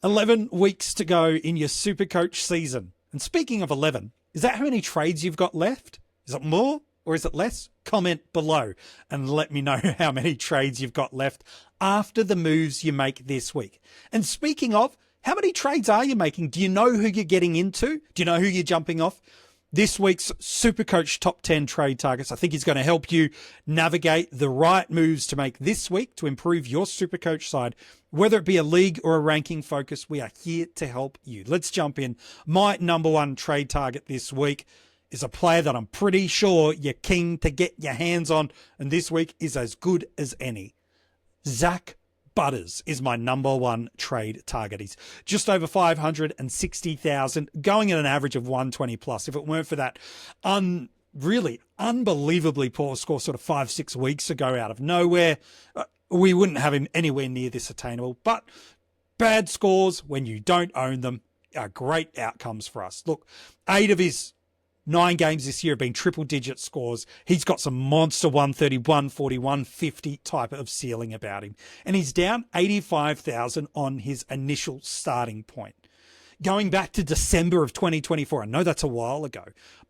11 weeks to go in your SuperCoach season. And speaking of 11, is that how many trades you've got left? Is it more or is it less? Comment below and let me know how many trades you've got left after the moves you make this week. And speaking of, how many trades are you making? Do you know who you're getting into? Do you know who you're jumping off? This week's SuperCoach Top 10 Trade Targets, I think, is going to help you navigate the right moves to make this week to improve your SuperCoach side. Whether it be a league or a ranking focus, we are here to help you. Let's jump in. My number one trade target this week is a player that I'm pretty sure you're keen to get your hands on, and this week is as good as any. Zak Butters is my number one trade target. He's just over 560,000, going at an average of 120 plus. If it weren't for that really unbelievably poor score sort of 5-6 weeks ago out of nowhere, we wouldn't have him anywhere near this attainable. But bad scores, when you don't own them, are great outcomes for us. Look, 8 of his 9 games this year have been triple-digit scores. He's got some monster 130, 140, 150 type of ceiling about him. And he's down 85,000 on his initial starting point. Going back to December of 2024, I know that's a while ago,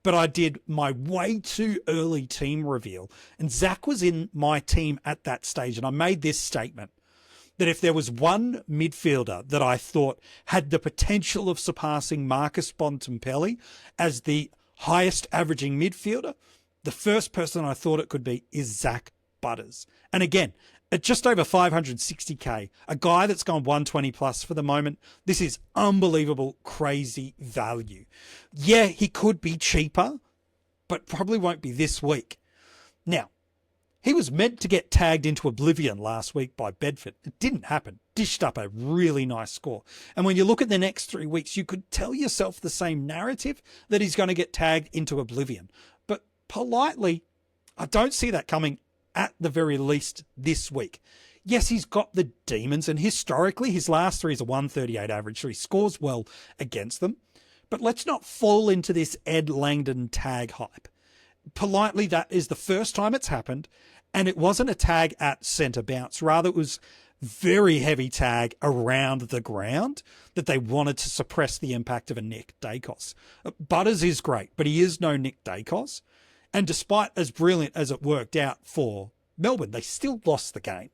but I did my way too early team reveal. And Zak was in my team at that stage. And I made this statement that if there was one midfielder that I thought had the potential of surpassing Marcus Bontempelli as the highest averaging midfielder, the first person I thought it could be is Zak Butters. And again, at just over 560k, a guy that's gone 120 plus for the moment, this is unbelievable, crazy value. Yeah, he could be cheaper, but probably won't be this week. Now, he was meant to get tagged into oblivion last week by Bedford. It didn't happen. Dished up a really nice score. And when you look at the next 3 weeks, you could tell yourself the same narrative that he's going to get tagged into oblivion. But politely, I don't see that coming at the very least this week. Yes, he's got the demons, and historically, his last 3 is a 138 average, so he scores well against them. But let's not fall into this Ed Langdon tag hype. Politely, that is the first time it's happened, and it wasn't a tag at centre bounce. Rather, it was very heavy tag around the ground that they wanted to suppress the impact of a Nick Dacos. Butters is great, but he is no Nick Dacos. And despite as brilliant as it worked out for Melbourne, they still lost the game.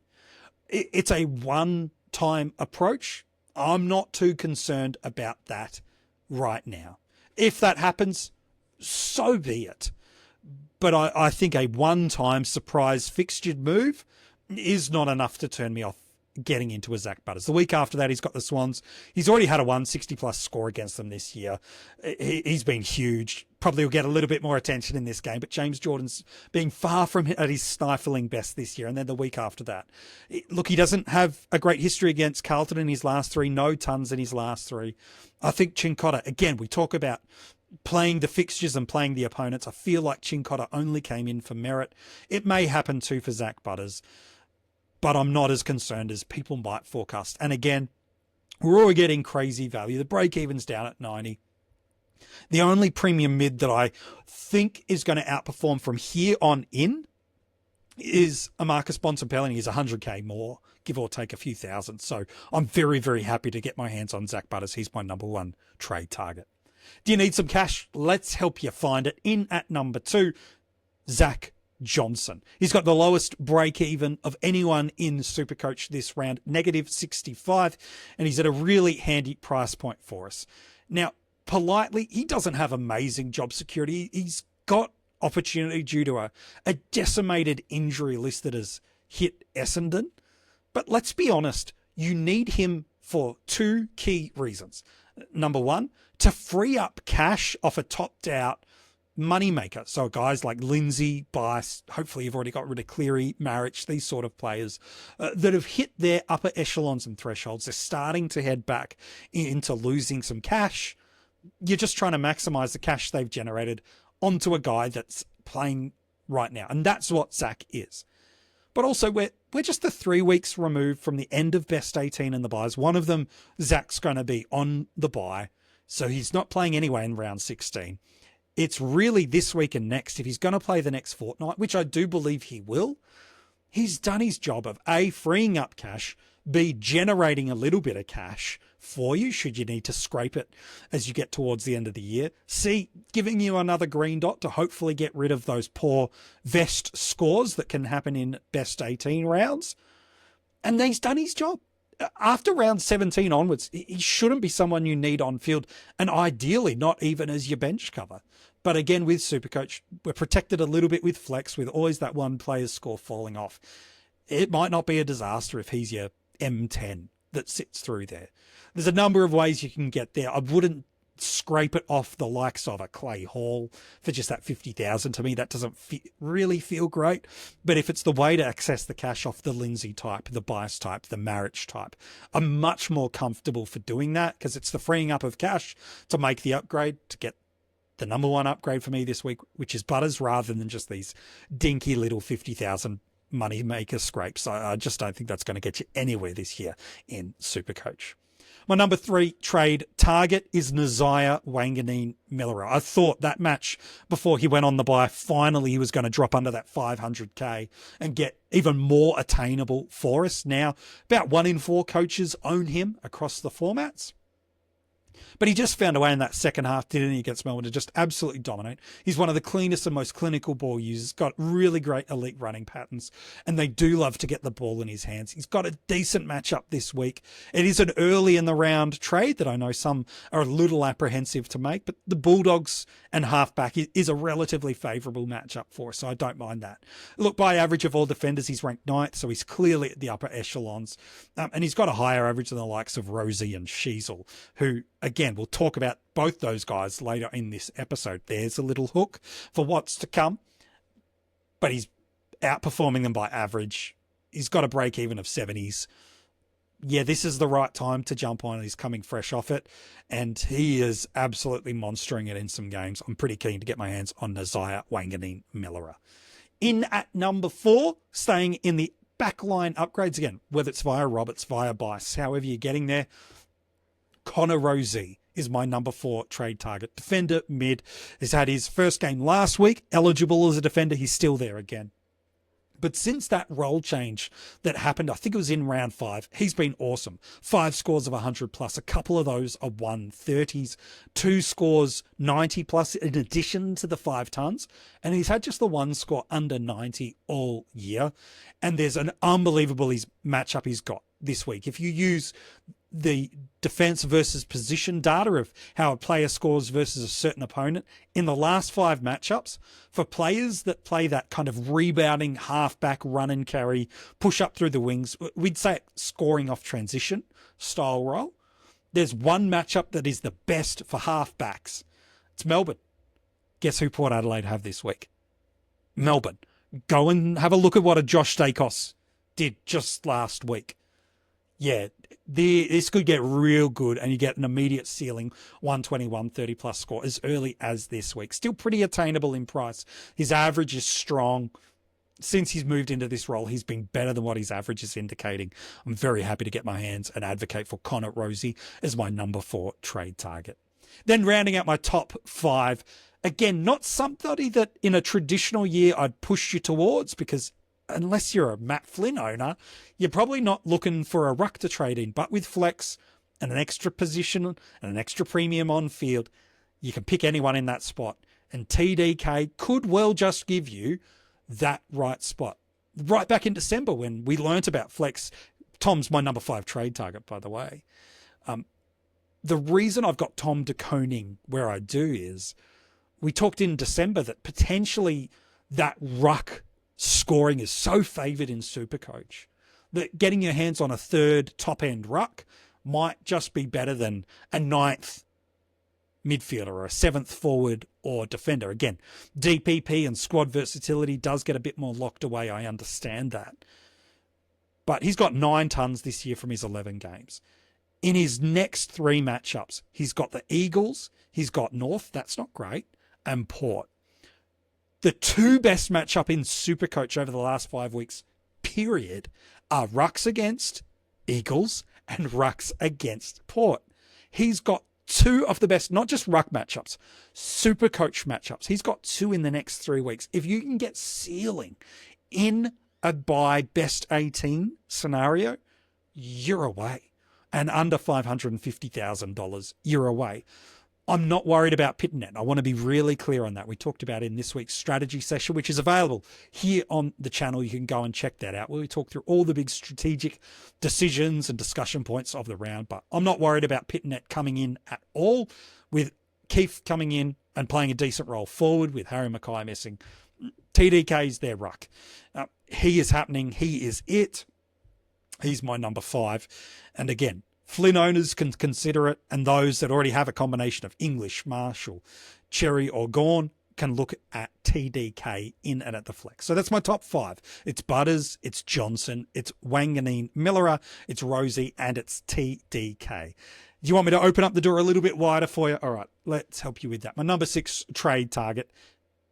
It's a one-time approach. I'm not too concerned about that right now. If that happens, so be it. But I think a one-time surprise fixtured move is not enough to turn me off getting into a Zak Butters. The week after that, he's got the Swans. He's already had a 160-plus score against them this year. He's been huge. Probably will get a little bit more attention in this game, but James Jordan's being far from at his stifling best this year. And then the week after that, look, he doesn't have a great history against Carlton in his last 3, no tons in his last 3. I think Chincotta, again, we talk about playing the fixtures and playing the opponents. I feel like Chincotta only came in for merit. It may happen too for Zak Butters, but I'm not as concerned as people might forecast. And again, we're all getting crazy value. The break-even's down at 90. The only premium mid that I think is going to outperform from here on in is a Marcus Bontempelli. He's 100k more, give or take a few thousand. So I'm very, very happy to get my hands on Zak Butters. He's my number one trade target. Do you need some cash? Let's help you find it. In at number 2, Zak Johnson. He's got the lowest break even of anyone in SuperCoach this round, -65, and he's at a really handy price point for us. Now, politely, he doesn't have amazing job security. He's got opportunity due to a decimated injury list that has hit Essendon. But let's be honest, you need him for 2 key reasons. Number 1, to free up cash off a topped-out moneymaker. So guys like Lindsay, Bice, hopefully you've already got rid of Cleary, Marich, these sort of players that have hit their upper echelons and thresholds. They're starting to head back into losing some cash. You're just trying to maximize the cash they've generated onto a guy that's playing right now. And that's what Zak is. But also we're just the 3 weeks removed from the end of best 18 in the buys. One of them, Zak's going to be on the buy. So he's not playing anyway in round 16. It's really this week and next. If he's going to play the next fortnight, which I do believe he will, he's done his job of A, freeing up cash, B, generating a little bit of cash for you should you need to scrape it as you get towards the end of the year. C, giving you another green dot to hopefully get rid of those poor vest scores that can happen in best 18 rounds. And he's done his job. After round 17 onwards, he shouldn't be someone you need on field, and ideally not even as your bench cover. But again, with SuperCoach, we're protected a little bit with flex, with always that one player's score falling off. It might not be a disaster if he's your M10 that sits through there. There's a number of ways you can get there. I wouldn't scrape it off the likes of a Clay Hall for just that 50,000. To me, that doesn't really feel great. But if it's the way to access the cash off the Lindsay type, the Bias type, the Marriage type, I'm much more comfortable for doing that because it's the freeing up of cash to make the upgrade, to get the number one upgrade for me this week, which is Butters, rather than just these dinky little 50,000 money maker scrapes. I just don't think that's going to get you anywhere this year in SuperCoach. My number 3 trade target is Nasiah Wanganeen-Milera. I thought that match before he went on the bye, finally he was going to drop under that 500k and get even more attainable for us. Now, about 1 in 4 coaches own him across the formats. But he just found a way in that second half, didn't he, against Melbourne, to just absolutely dominate. He's one of the cleanest and most clinical ball users, got really great elite running patterns, and they do love to get the ball in his hands. He's got a decent matchup this week. It is an early in the round trade that I know some are a little apprehensive to make, but the Bulldogs and halfback is a relatively favourable matchup for us, so I don't mind that. Look, by average of all defenders, he's ranked 9th, so he's clearly at the upper echelons, and he's got a higher average than the likes of Rozee and Sheezel, who, again, we'll talk about both those guys later in this episode. There's a little hook for what's to come, but he's outperforming them by average. He's got a break even of 70s. Yeah, this is the right time to jump on. He's coming fresh off it, and he is absolutely monstering it in some games. I'm pretty keen to get my hands on Nasiah Wanganeen-Milera. In at number 4, staying in the backline upgrades again, whether it's via Roberts, via Bice, however you're getting there, Connor Rozee is my number 4 trade target. Defender, mid. He's had his first game last week. Eligible as a defender. He's still there again. But since that role change that happened, I think it was in round 5, he's been awesome. 5 scores of 100 plus. A couple of those are 130s. 2 scores 90 plus in addition to the 5 tons. And he's had just the 1 score under 90 all year. And there's an unbelievable matchup he's got this week. If you use the defense versus position data of how a player scores versus a certain opponent in the last 5 matchups, for players that play that kind of rebounding halfback run and carry, push up through the wings, we'd say scoring off transition style role, there's one matchup that is the best for halfbacks. It's Melbourne. Guess who Port Adelaide have this week? Melbourne. Go and have a look at what a Josh Dacos did just last week. Yeah, this could get real good, and you get an immediate ceiling 120, 130 plus score as early as this week. Still pretty attainable in price. His average is strong. Since he's moved into this role, he's been better than what his average is indicating. I'm very happy to get my hands and advocate for Connor Rozee as my number 4 trade target. Then rounding out my top 5, again, not somebody that in a traditional year I'd push you towards, because unless you're a Matt Flynn owner, you're probably not looking for a ruck to trade in. But with flex and an extra position and an extra premium on field, you can pick anyone in that spot. And TDK could well just give you that right spot. Right back in December when we learnt about flex, Tom's my number 5 trade target, by the way. The reason I've got Tom to Koning where I do is we talked in December that potentially that ruck scoring is so favoured in SuperCoach that getting your hands on a 3rd top-end ruck might just be better than a 9th midfielder or a 7th forward or defender. Again, DPP and squad versatility does get a bit more locked away. I understand that. But he's got 9 tons this year from his 11 games. In his next 3 matchups, he's got the Eagles, he's got North, that's not great, and Port. The 2 best matchup in SuperCoach over the last 5 weeks, period, are rucks against Eagles and rucks against Port. He's got 2 of the best, not just ruck matchups, SuperCoach matchups. He's got 2 in the next 3 weeks. If you can get ceiling in a bye best 18 scenario, you're away. and under $550,000, you're away. I'm not worried about Pitnet. I want to be really clear on that. We talked about it in this week's strategy session, which is available here on the channel. You can go and check that out, where we talk through all the big strategic decisions and discussion points of the round. But I'm not worried about Pitnet coming in at all, with Keith coming in and playing a decent role forward, with Harry Mackay missing. TDK's their ruck. He is happening. He is it. He's my number 5. And again, Flynn owners can consider it, and those that already have a combination of English, Marshall, Cherry or Gawn can look at TDK in and at the flex. So that's my top 5. It's Butters, it's Johnson, it's Wanganeen-Milera, it's Rozee, and it's TDK. Do you want me to open up the door a little bit wider for you? All right, let's help you with that. My number 6 trade target,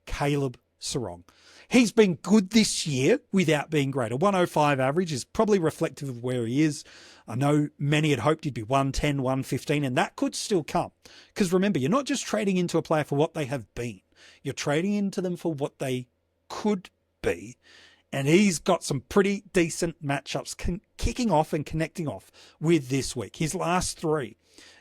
Caleb Serong. He's been good this year without being great. A 105 average is probably reflective of where he is. I know many had hoped he'd be 110, 115, and that could still come. Because remember, you're not just trading into a player for what they have been. You're trading into them for what they could be. And he's got some pretty decent matchups kicking off and connecting off with this week. His last 3,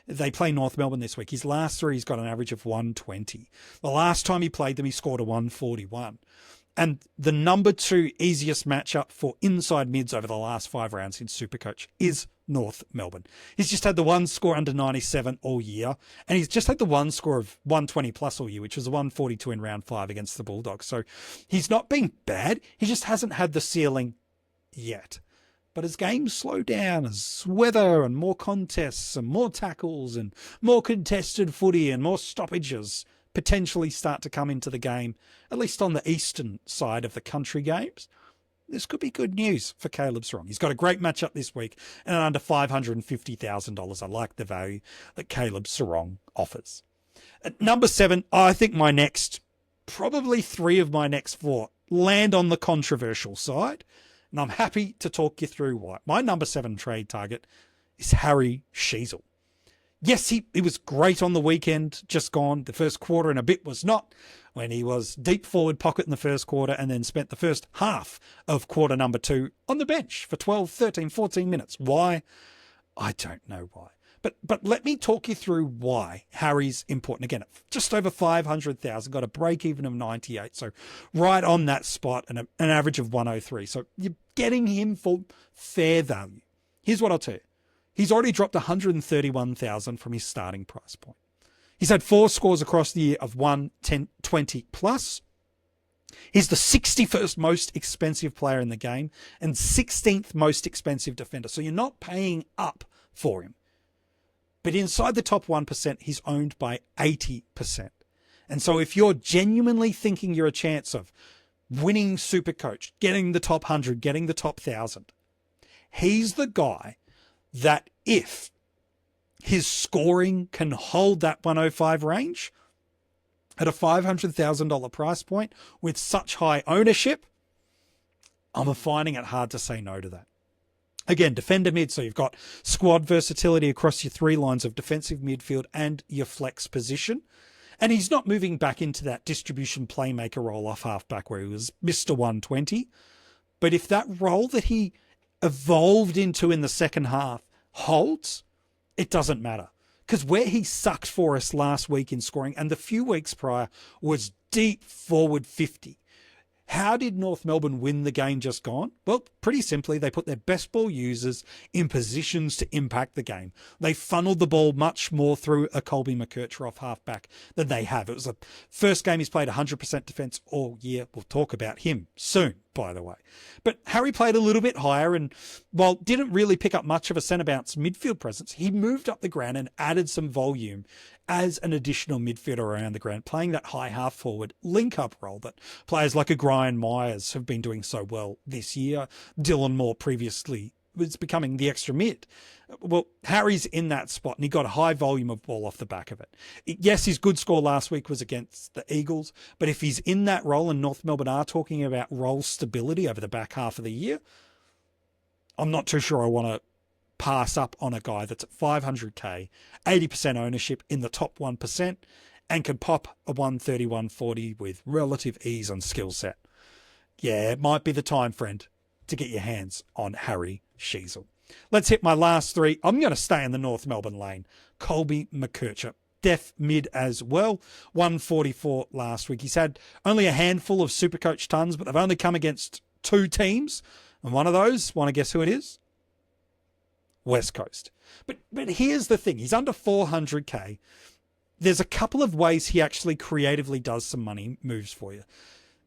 they play North Melbourne this week. His last 3, he's got an average of 120. The last time he played them, he scored a 141. And the number 2 easiest matchup for inside mids over the last 5 rounds in SuperCoach is North Melbourne. He's just had the one score under 97 all year, and he's just had the one score of 120 plus all year, which was a 142 in round 5 against the Bulldogs. So he's not been bad. He just hasn't had the ceiling yet. But as games slow down, as weather and more contests and more tackles and more contested footy and more stoppages potentially start to come into the game, at least on the eastern side of the country games, this could be good news for Caleb Serong. He's got a great matchup this week, and under $550,000. I like the value that Caleb Serong offers. At number 7, I think probably 3 of my next 4 land on the controversial side, and I'm happy to talk you through why. My number 7 trade target is Harry Sheezel. Yes, he was great on the weekend, just gone. The first quarter and a bit was not, when he was deep forward pocket in the first quarter and then spent the first half of quarter number 2 on the bench for 12, 13, 14 minutes. Why? I don't know why. But let me talk you through why Harry's important. Again, just over 500,000, got a break even of 98. So right on that spot and an average of 103. So you're getting him for fair value. Here's what I'll tell you. He's already dropped 131,000 from his starting price point. He's had 4 scores across the year of 1, 10, 20 plus. He's the 61st most expensive player in the game and 16th most expensive defender. So you're not paying up for him. But inside the top 1%, he's owned by 80%. And so if you're genuinely thinking you're a chance of winning SuperCoach, getting the top 100, getting the top 1,000, he's the guy that if his scoring can hold that 105 range at a $500,000 price point with such high ownership, I'm finding it hard to say no to that. Again, defender mid, so you've got squad versatility across your 3 lines of defensive midfield and your flex position. And he's not moving back into that distribution playmaker role off halfback where he was Mr. 120. But if that role that he evolved into in the second half holds, it doesn't matter. Because where he sucked for us last week in scoring and the few weeks prior was deep forward 50. How did North Melbourne win the game just gone? Well, pretty simply, they put their best ball users in positions to impact the game. They funneled the ball much more through a Colby McKercher off halfback than they have. It was the first game he's played 100% defence all year. We'll talk about him soon, by the way. But Harry played a little bit higher and, while didn't really pick up much of a centre bounce midfield presence, he moved up the ground and added some volume as an additional midfielder around the ground, playing that high half forward link-up role that players like a Brian Myers have been doing so well this year. Dylan Moore previously was becoming the extra mid. Well, Harry's in that spot and he got a high volume of ball off the back of it. Yes, his good score last week was against the Eagles, but if he's in that role, and North Melbourne are talking about role stability over the back half of the year, I'm not too sure I want to pass up on a guy that's at 500k, 80% ownership in the top 1%, and can pop a 130, 140 with relative ease and skill set. Yeah, it might be the time, friend, to get your hands on Harry Sheezel. Let's hit my last three. I'm going to stay in the North Melbourne lane. Colby McKercher, def mid as well. 144 last week. He's had only a handful of SuperCoach tons, but they've only come against 2 teams. And one of those, want to guess who it is? West Coast. But here's the thing. He's under 400K. There's a couple of ways he actually creatively does some money moves for you.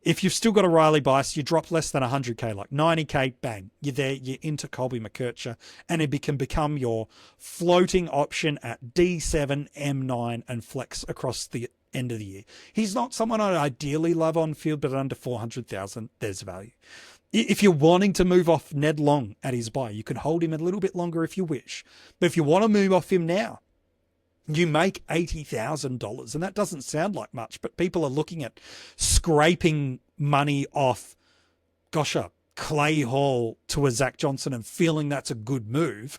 If you've still got a Riley bias, you drop less than 100K, like 90K, bang, you're there, you're into Colby McKercher, and it can become your floating option at D7, M9, and flex across the end of the year. He's not someone I'd ideally love on field, but under 400,000, there's value. If you're wanting to move off Ned Long at his buy, you can hold him a little bit longer if you wish. But if you want to move off him now, you make $80,000, and that doesn't sound like much, but people are looking at scraping money off, gosh, a Clay Hall to a Zak Johnson and feeling that's a good move.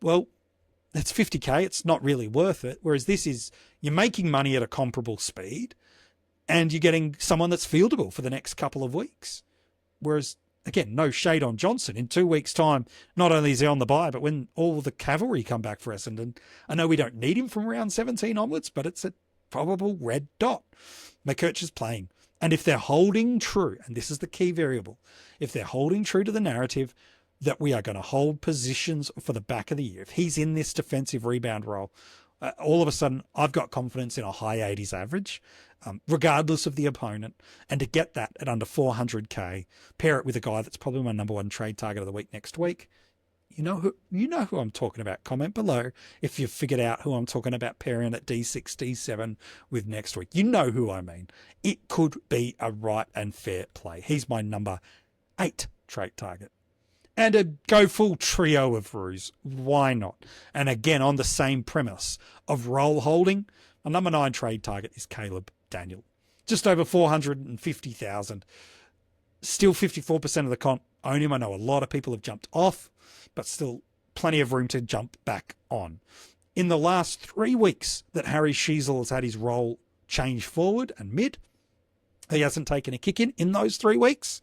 Well, it's 50K. It's not really worth it. Whereas this is, you're making money at a comparable speed and you're getting someone that's fieldable for the next couple of weeks. Whereas, again, no shade on Johnson. In 2 weeks' time, not only is he on the bye, but when all the cavalry come back for Essendon, I know we don't need him from round 17 onwards, but it's a probable red dot. McKercher's playing. And if they're holding true, and this is the key variable, if they're holding true to the narrative that we are going to hold positions for the back of the year, if he's in this defensive rebound role, all of a sudden I've got confidence in a high 80s average, regardless of the opponent. And to get that at under 400K, pair it with a guy that's probably my number 1 trade target of the week next week. You know who I'm talking about. Comment below if you've figured out who I'm talking about pairing at D6, D7 with next week. You know who I mean. It could be a right and fair play. He's my number 8 trade target. And a go full trio of Roos. Why not? And again, on the same premise of role holding, my number 9 trade target is Caleb Daniel. Just over 450,000. Still 54% of the comp own him. I know a lot of people have jumped off, but still plenty of room to jump back on. In the last 3 weeks that Harry Sheezel has had his role change forward and mid, he hasn't taken a kick in those 3 weeks.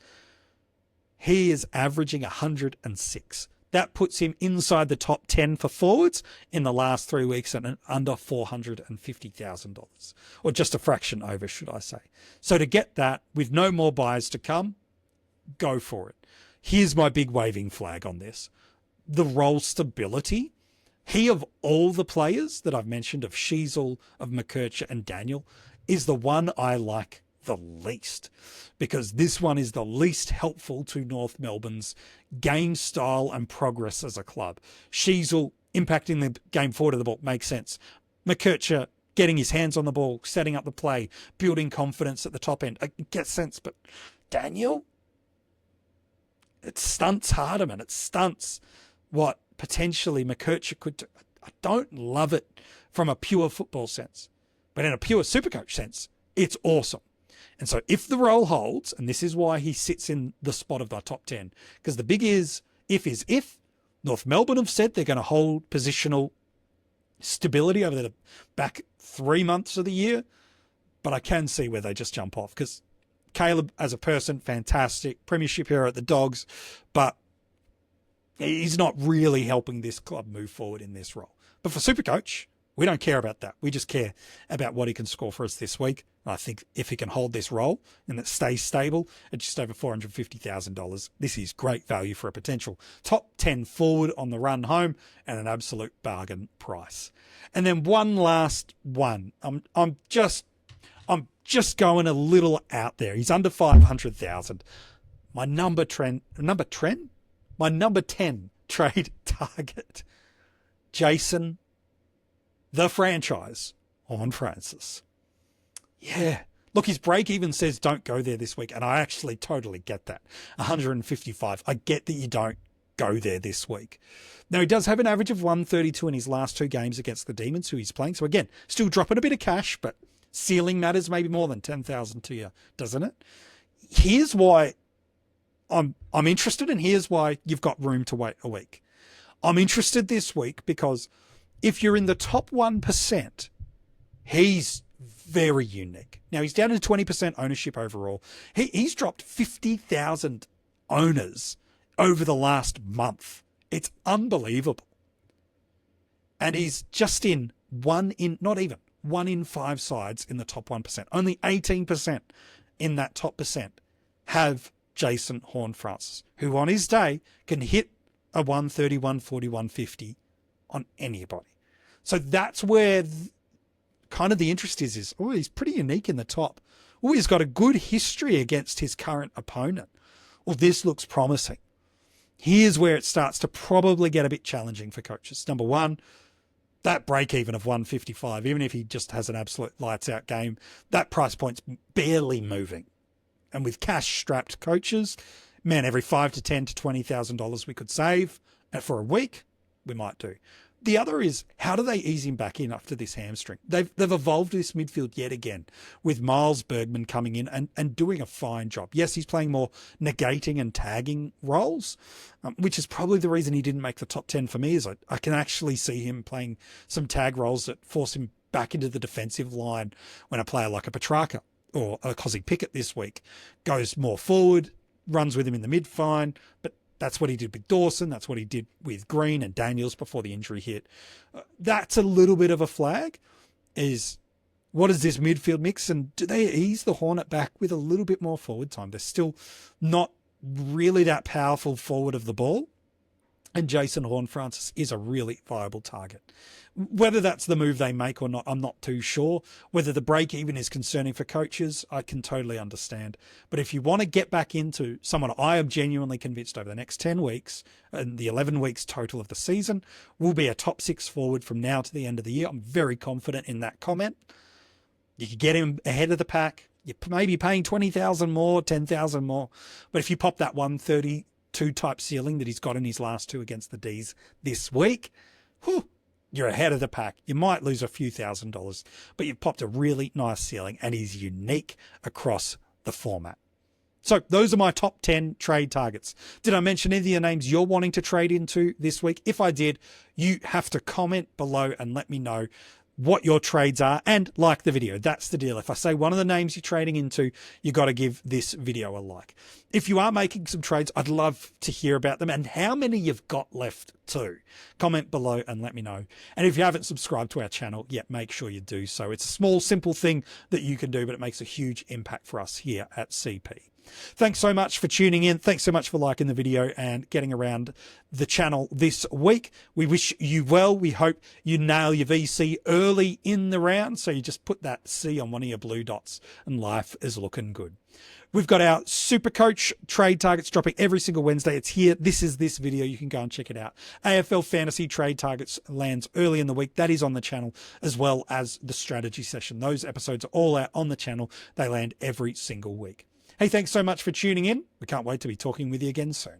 He is averaging 106. That puts him inside the top 10 for forwards in the last 3 weeks and under $450,000, or just a fraction over, should I say. So to get that with no more buys to come, go for it. Here's my big waving flag on this. The role stability. He, of all the players that I've mentioned, of Sheezel, of McKercher and Daniel, is the one I like the least, because this one is the least helpful to North Melbourne's game style and progress as a club. Sheezel impacting the game forward of the ball makes sense. McKercher getting his hands on the ball, setting up the play, building confidence at the top end. It gets sense, but Daniel, it stunts Hardiman. It stunts what potentially McKercher could do. I don't love it from a pure football sense, but in a pure SuperCoach sense, it's awesome. And so if the role holds, and this is why he sits in the spot of the top 10, because the big if North Melbourne have said they're going to hold positional stability over the back 3 months of the year, but I can see where they just jump off, because Caleb as a person, fantastic, premiership hero at the Dogs, but he's not really helping this club move forward in this role. But for SuperCoach, we don't care about that. We just care about what he can score for us this week. I think if he can hold this role and it stays stable at just over $450,000, this is great value for a potential top 10 forward on the run home and an absolute bargain price. And then one last one. I'm just going a little out there. He's under 500,000. My number 10 trade target, Jason, the franchise, Horne-Francis. Yeah. Look, his break even says don't go there this week, and I actually totally get that. 155. I get that you don't go there this week. Now, he does have an average of 132 in his last 2 games against the Demons, who he's playing. So again, still dropping a bit of cash, but ceiling matters maybe more than 10,000 to you, doesn't it? Here's why I'm interested, and here's why you've got room to wait a week. I'm interested this week because if you're in the top 1%, he's very unique. Now, he's down to 20% ownership overall. He's dropped 50,000 owners over the last month It's unbelievable. And he's just not even 1 in 5 sides in the top 1%. Only 18% in that top percent have Jason Horne-Francis, who on his day can hit a 130, 140, 150 on anybody. So that's where kind of the interest is, oh, he's pretty unique in the top. Oh, he's got a good history against his current opponent. Well, this looks promising. Here's where it starts to probably get a bit challenging for coaches. Number one, that break even of 155, even if he just has an absolute lights out game, that price point's barely moving. And with cash strapped coaches, man, every $5,000 to $10,000 to $20,000 we could save for a week, we might do. The other is, how do they ease him back in after this hamstring? They've evolved this midfield yet again with Miles Bergman coming in and doing a fine job. Yes, he's playing more negating and tagging roles, which is probably the reason he didn't make the top 10 for me, is I can actually see him playing some tag roles that force him back into the defensive line when a player like a Petrarca or a Kozzy Pickett this week goes more forward, runs with him in the mid fine, but that's what he did with Dawson. That's what he did with Green and Daniels before the injury hit. That's a little bit of a flag, is what is this midfield mix? And do they ease the Hornet back with a little bit more forward time? They're still not really that powerful forward of the ball. And Jason Horne-Francis is a really viable target. Whether that's the move they make or not, I'm not too sure. Whether the break even is concerning for coaches, I can totally understand. But if you want to get back into someone I am genuinely convinced over the next 10 weeks and the 11 weeks total of the season will be a top 6 forward from now to the end of the year, I'm very confident in that comment. You can get him ahead of the pack. You're maybe paying 20,000 more, 10,000 more. But if you pop that 132 type ceiling that he's got in his last 2 against the D's this week, whew, you're ahead of the pack. You might lose a few $1,000s, but you've popped a really nice ceiling and he's unique across the format. So those are my top 10 trade targets. Did I mention any of the names you're wanting to trade into this week? If I did, you have to comment below and let me know what your trades are and like the video. That's the deal. If I say one of the names you're trading into, you got to give this video a like. If you are making some trades, I'd love to hear about them and how many you've got left too. Comment below and let me know. And if you haven't subscribed to our channel yet, make sure you do so. It's a small, simple thing that you can do, but it makes a huge impact for us here at CP. Thanks so much for tuning in. Thanks so much for liking the video and getting around the channel this week. We wish you well. We hope you nail your VC early in the round. So you just put that C on one of your blue dots and life is looking good. We've got our SuperCoach trade targets dropping every single Wednesday. It's here. This is this video. You can go and check it out. AFL Fantasy trade targets lands early in the week. That is on the channel, as well as the strategy session. Those episodes are all out on the channel. They land every single week. Hey, thanks so much for tuning in. We can't wait to be talking with you again soon.